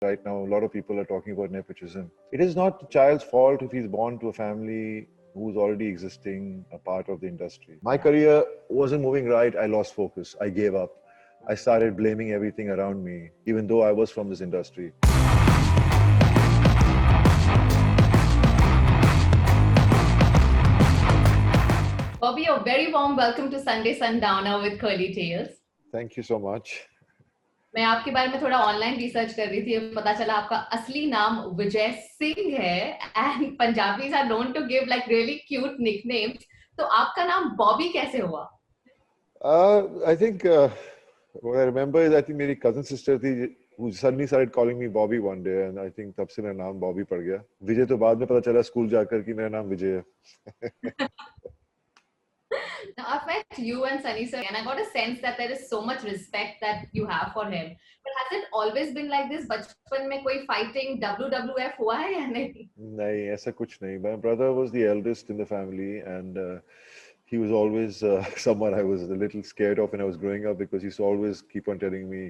Right now, a lot of people are talking about nepotism. It is not the child's fault if he's born to a family who's already existing, a part of the industry. My career wasn't moving right. I lost focus. I gave up. I started blaming everything around me, even though I was from this industry. Bobby, a very warm welcome to Sunday Sundowner with Curly Tales. Thank you so much. मैं आपके बारे में थोड़ा online research कर रही थी, पता चला आपका असली नाम विजय सिंह है and Punjabis are known to give like really cute nicknames. तो आपका नाम बॉबी कैसे हुआ? I think what I remember is I think मेरी cousin sister थी who suddenly started calling me Bobby one day, and I think तब से मेरा नाम Bobby पड़ गया. विजय तो बाद में पता चला स्कूल जाकर कि मेरा नाम विजय है. Now, I've met you and Sunny sir, and I got a sense that there is so much respect that you have for him. But has it always been like this? बचपन में कोई fighting WWF हुआ है या नहीं? नहीं, ऐसा कुछ नहीं. My brother was the eldest in the family, and he was always someone I was a little scared of when I was growing up, because he used to always keep on telling me,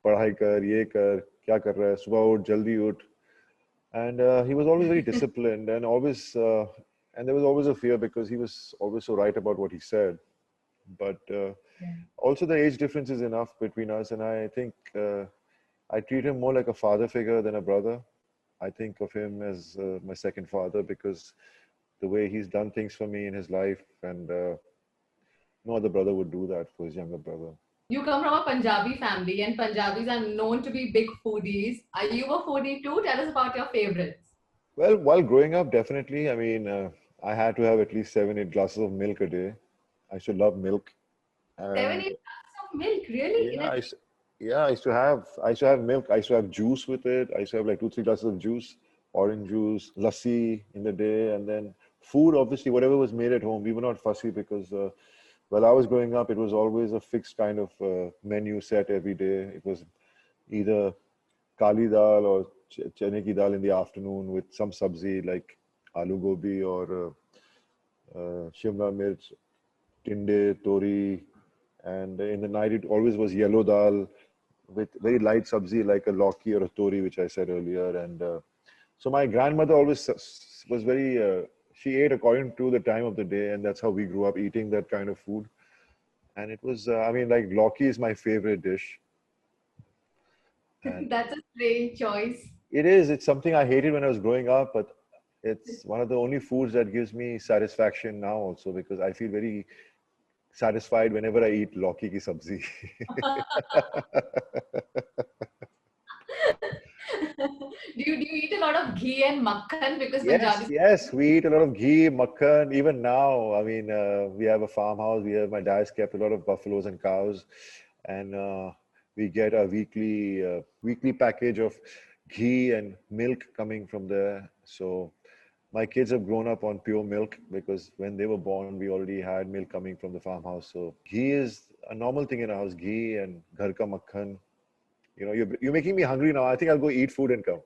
पढ़ाई कर, ये कर, क्या कर रहा है, सुबह उठ, जल्दी उठ. And he was always very disciplined, and always and there was always a fear because he was always so right about what he said. But also the age difference is enough between us, and I think I treat him more like a father figure than a brother. I think of him as my second father, because the way he's done things for me in his life, and no other brother would do that for his younger brother. You come from a Punjabi family, and Punjabis are known to be big foodies. Are you a foodie too? Tell us about your favorites. Well, while growing up, definitely. I mean, I had to have at least 7, 8 glasses of milk a day. I used to love milk. 7, 8 glasses of milk, really? Yeah, I used to have milk. I used to have juice with it. I used to have like 2, 3 glasses of juice, orange juice, lassi in the day, and then food. Obviously, whatever was made at home. We were not fussy because while I was growing up, it was always a fixed kind of menu set every day. It was either kali dal or chane ki dal in the afternoon with some sabzi like aloo gobi or shimla mirch, tinde, tori, and in the night it always was yellow dal with very light sabzi like a lauki or a tori, which I said earlier. And so my grandmother always was very, she ate according to the time of the day, and that's how we grew up eating that kind of food. And it was, I mean, like lauki is my favorite dish. And That's a strange choice. it is, it's something I hated when I was growing up, but it's one of the only foods that gives me satisfaction now also, because I feel very satisfied whenever I eat lauki ki sabzi. Do you eat a lot of ghee and makhan because Yes, Punjabis? yes, we eat a lot of ghee, makhan. Even now, I mean, we have a farmhouse. My dad's kept a lot of buffaloes and cows, and we get a weekly package of ghee and milk coming from there. So my kids have grown up on pure milk, because when they were born, we already had milk coming from the farmhouse. So ghee is a normal thing in our house. Ghee and ghar ka makhan. You know, you're making me hungry now. I think I'll go eat food and come.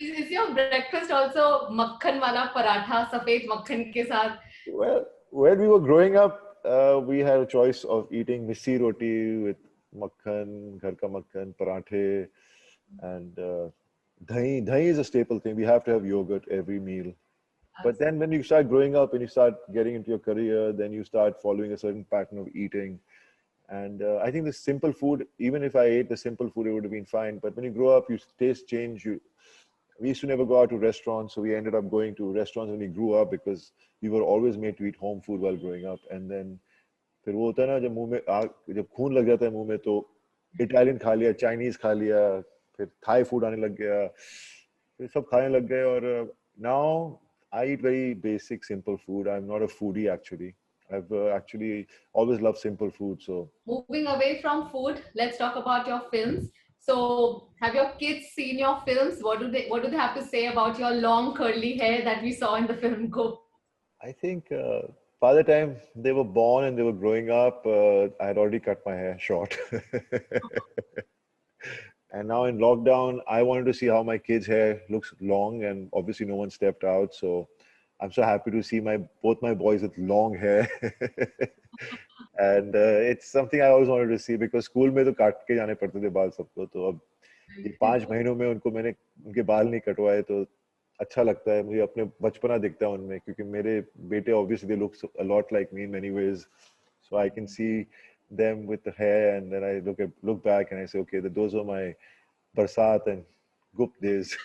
Is your breakfast also makhan wala paratha, safed makhan ke saath? Well, when we were growing up, we had a choice of eating missi roti with makhan, ghar ka makhan, parathe, and dahi. Dahi is a staple thing. We have to have yogurt every meal. But then when you start growing up and you start getting into your career, then you start following a certain pattern of eating. And I think the simple food, even if I ate the simple food, it would have been fine. But when you grow up, you taste change. We used to never go out to restaurants, so we ended up going to restaurants when we grew up, because we were always made to eat home food while growing up. And then फिर वो होता है ना, जब मुंह में जब खून लग जाता है मुंह में, तो इटालियन खा लिया, चाइनीज खा लिया, फिर थाई फूड आने लग गया, फिर सब खाने लग गए. और now I eat very basic, simple food. I'm not a foodie actually. I've actually always loved simple food. So Moving away from food, let's talk about your films. So, have your kids seen your films? What do they have to say about your long curly hair that we saw in the film Go? I think by the time they were born and they were growing up, I had already cut my hair short. And now in lockdown, I wanted to see how my kids' hair looks long, and obviously no one stepped out. So I'm so happy to see both my boys with long hair. And it's something I always wanted to see because school में तो काट के जाने पड़ते थे बाल सबको, तो अब ये 5 महीनों में उनको मैंने उनके बाल नहीं कटवाए, तो अच्छा लगता है मुझे, अपने बचपना दिखता है उनमें, क्योंकि मेरे बेटे obviously they look a lot like me in many ways, so I can see them with the hair, and then I look back and I say, okay, those are my Barsat and Gupt days.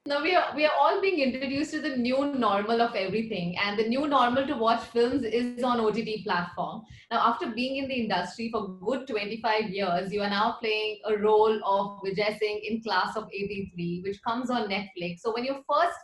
Now we are all being introduced to the new normal of everything, and the new normal to watch films is on OTT platform. Now, after being in the industry for good 25 years, you are now playing a role of Vijay Singh in Class of 83, which comes on Netflix. So when you first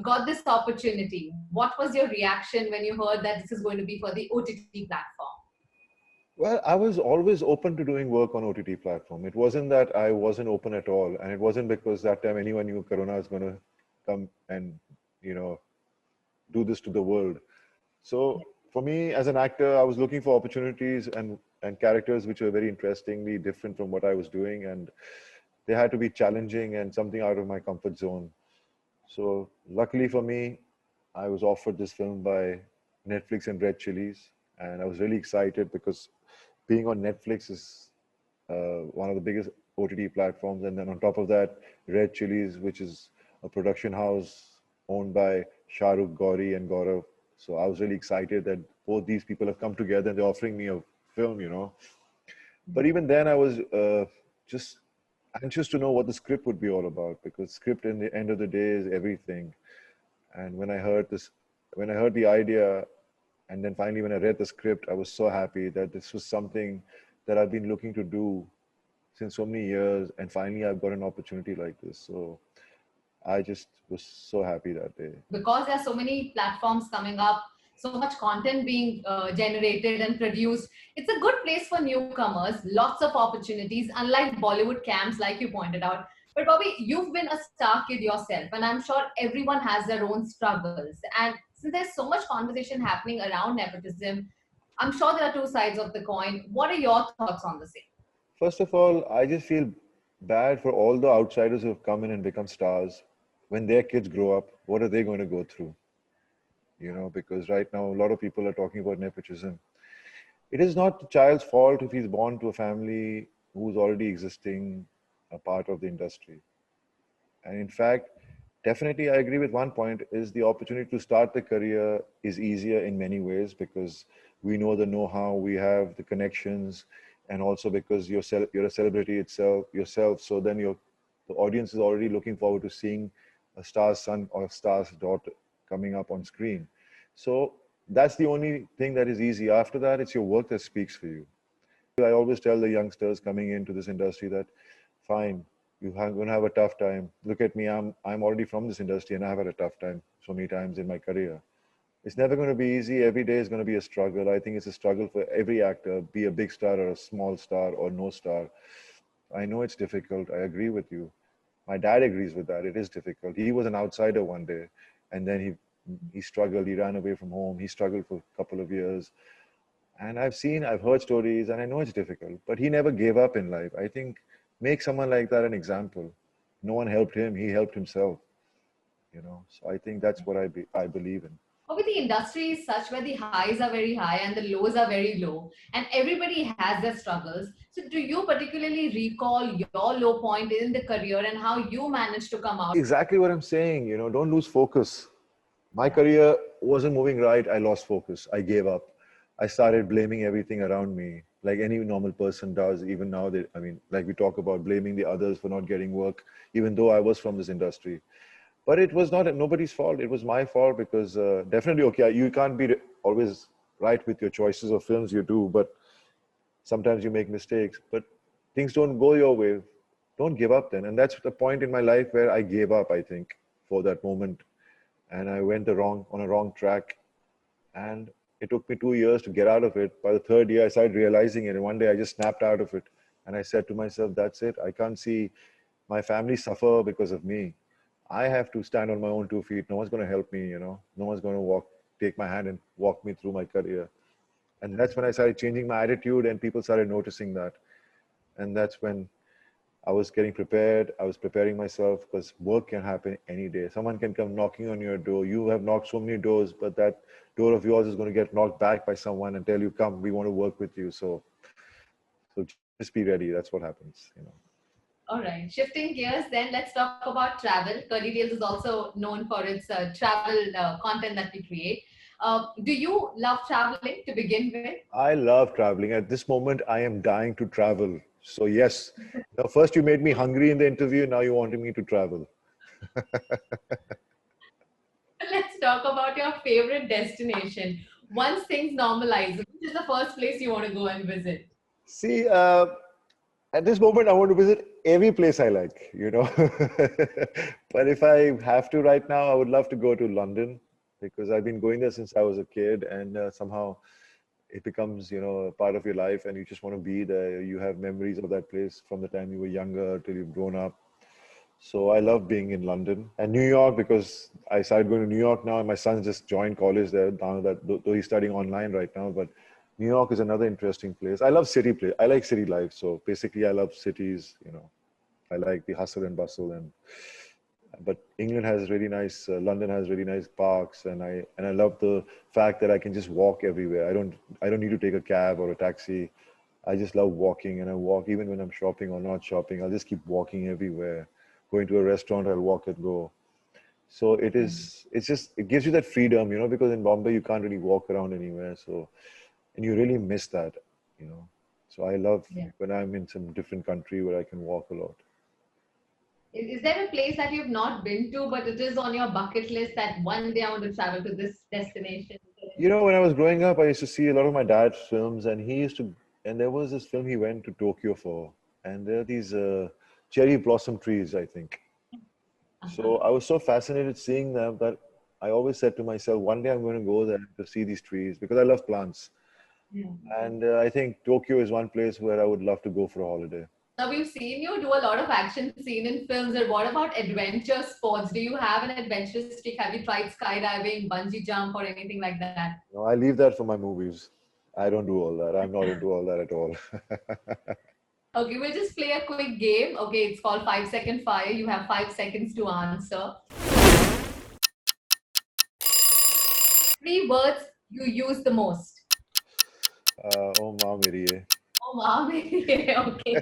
got this opportunity, what was your reaction when you heard that this is going to be for the OTT platform? Well, I was always open to doing work on OTT platform. It wasn't that I wasn't open at all, and it wasn't because that time anyone knew Corona was going to come and, you know, do this to the world. So for me as an actor, I was looking for opportunities and characters which were very interestingly different from what I was doing, and they had to be challenging and something out of my comfort zone. So luckily for me, I was offered this film by Netflix and Red Chillies, and I was really excited because being on Netflix is one of the biggest OTT platforms, and then on top of that, Red Chillies, which is a production house owned by Shahrukh, Gauri, and Gaurav. So I was really excited that both these people have come together and they're offering me a film, you know. But even then, I was just anxious to know what the script would be all about, because script in the end of the day is everything. And when I heard this, when I heard the idea, and then finally when I read the script, I was so happy that this was something that I've been looking to do since so many years, and finally I've got an opportunity like this. So I just was so happy that day. Because there are so many platforms coming up, so much content being generated and produced, it's a good place for newcomers, lots of opportunities, unlike Bollywood camps, like you pointed out. But Bobby, you've been a star kid yourself, and I'm sure everyone has their own struggles. And since there's so much conversation happening around nepotism, I'm sure there are two sides of the coin. What are your thoughts on the same? First of all, I just feel bad for all the outsiders who have come in and become stars. When their kids grow up, what are they going to go through? You know, because right now a lot of people are talking about nepotism. It is not the child's fault if he's born to a family who's already existing, a part of the industry. And in fact, definitely I agree with one point, is the opportunity to start the career is easier in many ways because we know the know-how, we have the connections, and also because you're a celebrity itself yourself. So then the audience is already looking forward to seeing a star's son or a star's daughter coming up on screen. So that's the only thing that is easy. After that, it's your work that speaks for you. I always tell the youngsters coming into this industry that, fine, you're going to have a tough time. Look at me, I'm already from this industry and I've had a tough time so many times in my career. It's never going to be easy. Every day is going to be a struggle. I think it's a struggle for every actor, be a big star or a small star or no star. I know it's difficult. I agree with you. My dad agrees with that. It is difficult. He was an outsider one day, and then he struggled. He ran away from home. He struggled for a couple of years. And I've heard stories, and I know it's difficult, but he never gave up in life. I think make someone like that an example. No one helped him. He helped himself, you know. So I think that's what I believe in. But the industry is such where the highs are very high and the lows are very low, and everybody has their struggles. So, do you particularly recall your low point in the career and how you managed to come out? Exactly what I'm saying. You know, don't lose focus. My career wasn't moving right. I lost focus. I gave up. I started blaming everything around me, like any normal person does. Even now, I mean, like we talk about blaming the others for not getting work, even though I was from this industry. But it was not nobody's fault. It was my fault because definitely, okay, you can't be always right with your choices of films you do, but sometimes you make mistakes. But things don't go your way. Don't give up then. And that's the point in my life where I gave up, I think, for that moment. And I went on a wrong track. And it took me 2 years to get out of it. By the third year, I started realizing it. And one day I just snapped out of it. And I said to myself, that's it. I can't see my family suffer because of me. I have to stand on my own 2 feet. No one's going to help me, you know. No one's going to take my hand and walk me through my career. And that's when I started changing my attitude and people started noticing that. And that's when I was getting prepared. I was preparing myself because work can happen any day. Someone can come knocking on your door. You have knocked so many doors, but that door of yours is going to get knocked back by someone and tell you, "Come, we want to work with you." So just be ready. That's what happens, you know. All right. Shifting gears, then let's talk about travel. Curly Tales is also known for its travel content that we create. Do you love traveling to begin with? I love traveling. At this moment, I am dying to travel. So yes, now first you made me hungry in the interview. Now you wanted me to travel. Let's talk about your favorite destination. Once things normalize, which is the first place you want to go and visit? See, at this moment, I want to visit every place I like, you know. But if I have to right now, I would love to go to London because I've been going there since I was a kid, and somehow it becomes, you know, a part of your life, and you just want to be there. You have memories of that place from the time you were younger till you've grown up. So I love being in London and New York because I started going to New York now, and my son just joined college there. Now that though he's studying online right now, but New York is another interesting place. I love city place. I like city life. So basically, I love cities. You know, I like the hustle and bustle, and but England has really nice. London has really nice parks, and I love the fact that I can just walk everywhere. I don't need to take a cab or a taxi. I just love walking, and I walk even when I'm shopping or not shopping. I'll just keep walking everywhere. Going to a restaurant, I'll walk and go. So it's just, it gives you that freedom, you know, because in Bombay, you can't really walk around anywhere. So, and you really miss that, you know. So I love Yeah. when I'm in some different country where I can walk a lot. Is there a place that you've not been to, but it is on your bucket list that one day I want to travel to this destination? You know, when I was growing up, I used to see a lot of my dad's films, and and there was this film he went to Tokyo for, and there are these cherry blossom trees, I think. So Uh-huh. I was so fascinated seeing them that I always said to myself, one day I'm going to go there to see these trees because I love plants. Yeah. And I think Tokyo is one place where I would love to go for a holiday. Now we've seen you do a lot of action scene in films. And what about adventure sports? Do you have an adventure stick? Have you tried skydiving, bungee jump, or anything like that? No, I leave that for my movies. I don't do all that. I'm not into all that at all. Okay, we'll just play a quick game. Okay, it's called 5 Second Fire. You have 5 seconds to answer. Three words you use the most. Oh, ma meri ye. Oh, wow. Okay.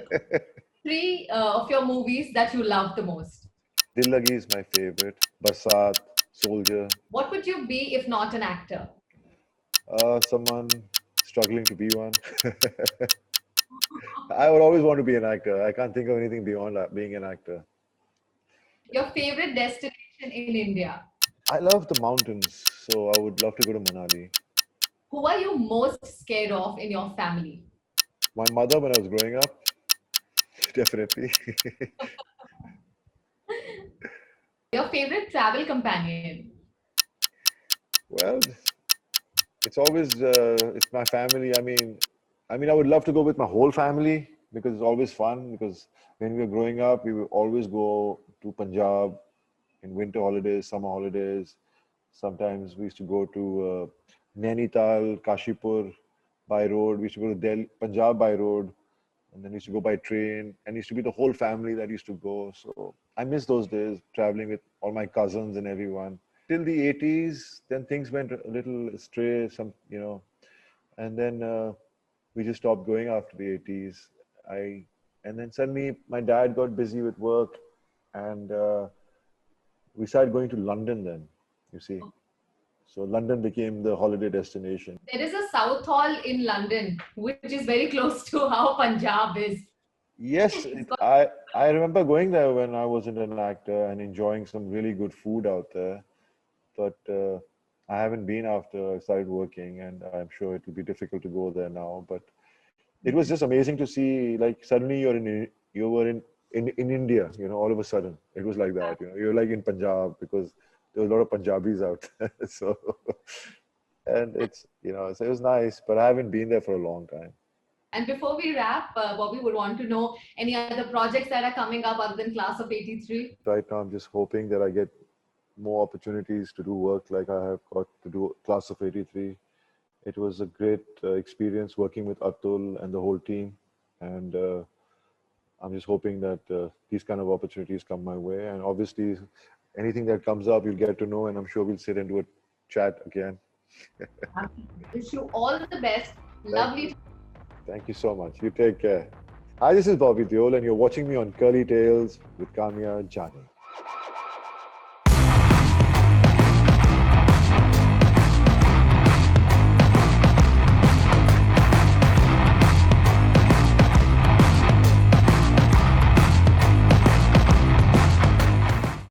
Three of your movies that you love the most. Dil Lagi is my favorite. Barsat, Soldier, What would you be if not an actor? someone struggling to be one. I would always want to be an actor. I can't think of anything beyond that, being an actor. Your favorite destination in India? I love the mountains, so I would love to go to Manali. Who are you most scared of in your family? My mother, when I was growing up, definitely. Your favorite travel companion? Well, it's always it's my family. I would love to go with my whole family because it's always fun. Because when we were growing up, we would always go to Punjab in winter holidays, summer holidays. Sometimes we used to go to Nainital, Kashipur by road. We used to go to Delhi, Punjab by road, and then we used to go by train. And it used to be the whole family that used to go. So I miss those days, traveling with all my cousins and everyone. Till the 80s, then things went a little astray. And then we just stopped going after the 80s. I and then suddenly my dad got busy with work, and we started going to London. Then you see. So London became the holiday destination. There is a South Hall in London, which is very close to how Punjab is. Yes, It's called, I remember going there when I wasn't an actor and enjoying some really good food out there. But I haven't been after I started working, and I'm sure it will be difficult to go there now. But it was just amazing to see, like suddenly you were in India, you know, all of a sudden it was like that. You know, you're like in Punjab because there was a lot of Punjabis out there. So and it's so it was nice, but I haven't been there for a long time. and before we wrap, Bobby would want to know any other projects that are coming up other than Class of 83. Right now, I'm just hoping that I get more opportunities to do work like I have got to do Class of 83. It was a great experience working with Atul and the whole team. And I'm just hoping that these kind of opportunities come my way. And obviously, anything that comes up, you'll get to know, and I'm sure we'll sit and do a chat again. Wish you all the best. Thank Lovely. you. Thank you so much. You take care. Hi, this is Bobby Deol, and you're watching me on Curly Tales with Kamiya Jani.